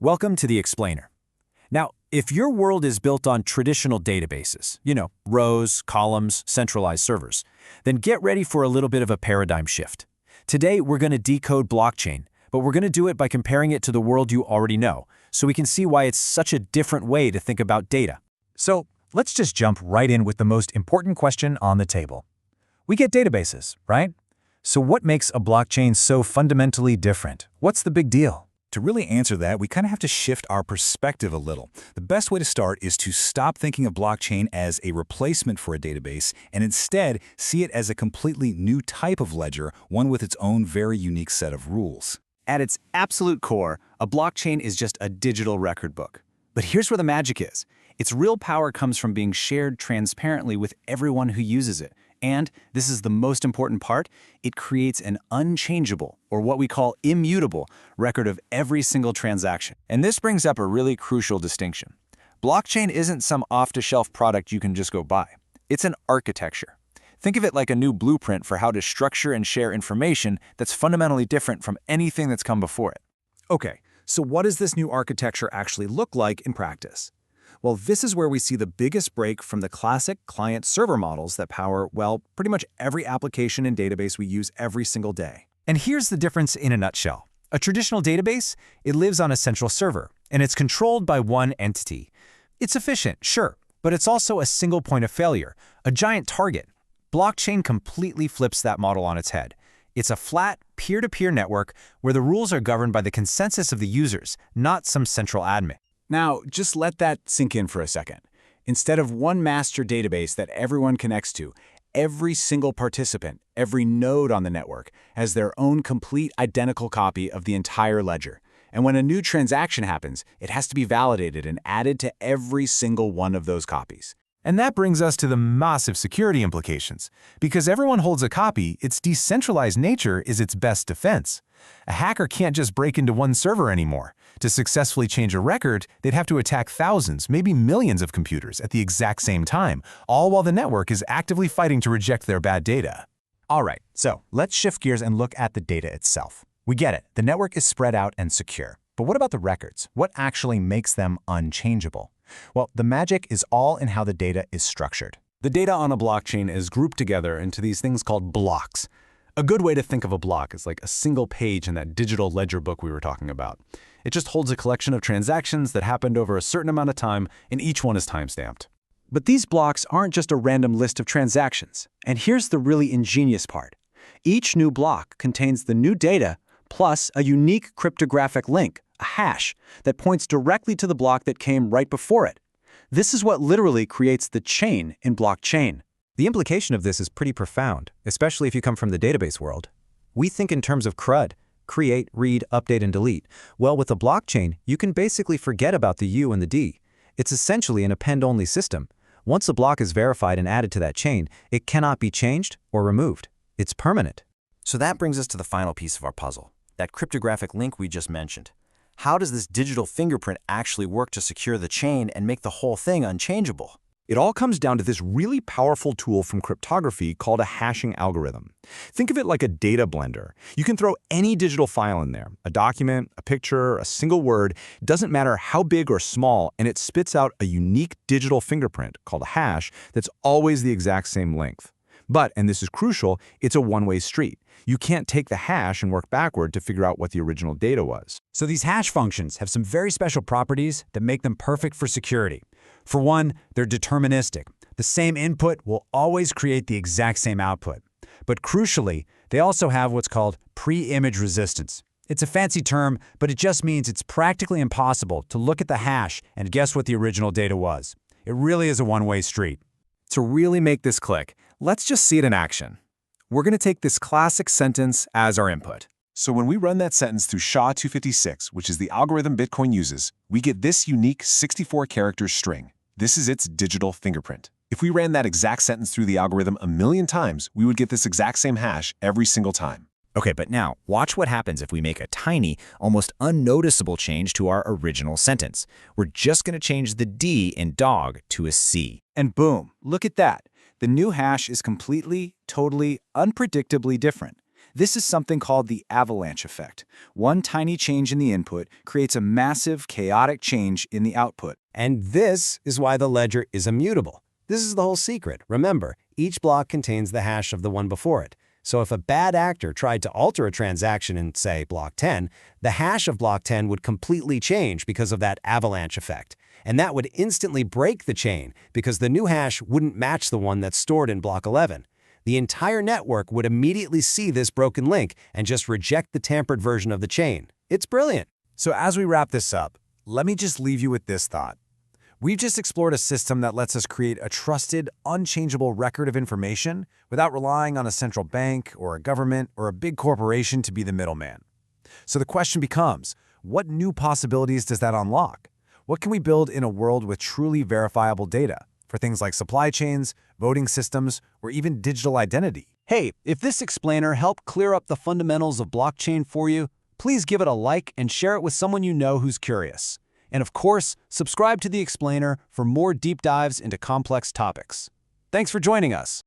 Welcome to the Explainer. Now, if your world is built on traditional databases, rows, columns, centralized servers, then get ready for a little bit of a paradigm shift. Today, we're going to decode blockchain, but we're going to do it by comparing it to the world you already know, so we can see why it's such a different way to think about data. So let's just jump right in with the most important question on the table. We get databases, right? So what makes a blockchain so fundamentally different? What's the big deal? To really answer that, we kind of have to shift our perspective a little. The best way to start is to stop thinking of blockchain as a replacement for a database and instead see it as a completely new type of ledger, one with its own very unique set of rules. At its absolute core, a blockchain is just a digital record book. But here's where the magic is. Its real power comes from being shared transparently with everyone who uses it. And, this is the most important part, it creates an unchangeable, or what we call immutable, record of every single transaction. And this brings up a really crucial distinction. Blockchain isn't some off-the-shelf product you can just go buy. It's an architecture. Think of it like a new blueprint for how to structure and share information that's fundamentally different from anything that's come before it. Okay, so what does this new architecture actually look like in practice? Well, this is where we see the biggest break from the classic client-server models that power, well, pretty much every application and database we use every single day. And here's the difference in a nutshell. A traditional database, it lives on a central server, and it's controlled by one entity. It's efficient, sure, but it's also a single point of failure, a giant target. Blockchain completely flips that model on its head. It's a flat, peer-to-peer network where the rules are governed by the consensus of the users, not some central admin. Now, just let that sink in for a second. Instead of one master database that everyone connects to, every single participant, every node on the network, has their own complete identical copy of the entire ledger. And when a new transaction happens, it has to be validated and added to every single one of those copies. And that brings us to the massive security implications. Because everyone holds a copy, its decentralized nature is its best defense. A hacker can't just break into one server anymore. To successfully change a record, they'd have to attack thousands, maybe millions of computers at the exact same time, all while the network is actively fighting to reject their bad data. All right, so let's shift gears and look at the data itself. We get it, the network is spread out and secure. But what about the records? What actually makes them unchangeable? Well, the magic is all in how the data is structured. The data on a blockchain is grouped together into these things called blocks. A good way to think of a block is like a single page in that digital ledger book we were talking about. It just holds a collection of transactions that happened over a certain amount of time, and each one is timestamped. But these blocks aren't just a random list of transactions. And here's the really ingenious part. Each new block contains the new data plus a unique cryptographic link, a hash, that points directly to the block that came right before it. This is what literally creates the chain in blockchain. The implication of this is pretty profound, especially if you come from the database world. We think in terms of CRUD, create, read, update, and delete. Well, with a blockchain, you can basically forget about the U and the D. It's essentially an append-only system. Once a block is verified and added to that chain, it cannot be changed or removed. It's permanent. So that brings us to the final piece of our puzzle, that cryptographic link we just mentioned. How does this digital fingerprint actually work to secure the chain and make the whole thing unchangeable? It all comes down to this really powerful tool from cryptography called a hashing algorithm. Think of it like a data blender. You can throw any digital file in there, a document, a picture, a single word, it doesn't matter how big or small, and it spits out a unique digital fingerprint called a hash that's always the exact same length. But, and this is crucial, it's a one-way street. You can't take the hash and work backward to figure out what the original data was. So these hash functions have some very special properties that make them perfect for security. For one, they're deterministic. The same input will always create the exact same output. But crucially, they also have what's called pre-image resistance. It's a fancy term, but it just means it's practically impossible to look at the hash and guess what the original data was. It really is a one-way street. To really make this click, let's just see it in action. We're going to take this classic sentence as our input. So when we run that sentence through SHA-256, which is the algorithm Bitcoin uses, we get this unique 64-character string. This is its digital fingerprint. If we ran that exact sentence through the algorithm a million times, we would get this exact same hash every single time. Okay, but now, watch what happens if we make a tiny, almost unnoticeable change to our original sentence. We're just going to change the D in dog to a C. And boom, look at that. The new hash is completely, totally, unpredictably different. This is something called the avalanche effect. One tiny change in the input creates a massive, chaotic change in the output. And this is why the ledger is immutable. This is the whole secret. Remember, each block contains the hash of the one before it. So if a bad actor tried to alter a transaction in, say, block 10, the hash of block 10 would completely change because of that avalanche effect. And that would instantly break the chain because the new hash wouldn't match the one that's stored in block 11. The entire network would immediately see this broken link and just reject the tampered version of the chain. It's brilliant. So as we wrap this up, let me just leave you with this thought. We've just explored a system that lets us create a trusted, unchangeable record of information without relying on a central bank or a government or a big corporation to be the middleman. So the question becomes, what new possibilities does that unlock? What can we build in a world with truly verifiable data for things like supply chains, voting systems, or even digital identity? Hey, if this explainer helped clear up the fundamentals of blockchain for you, please give it a like and share it with someone you know who's curious. And of course, subscribe to The Explainer for more deep dives into complex topics. Thanks for joining us.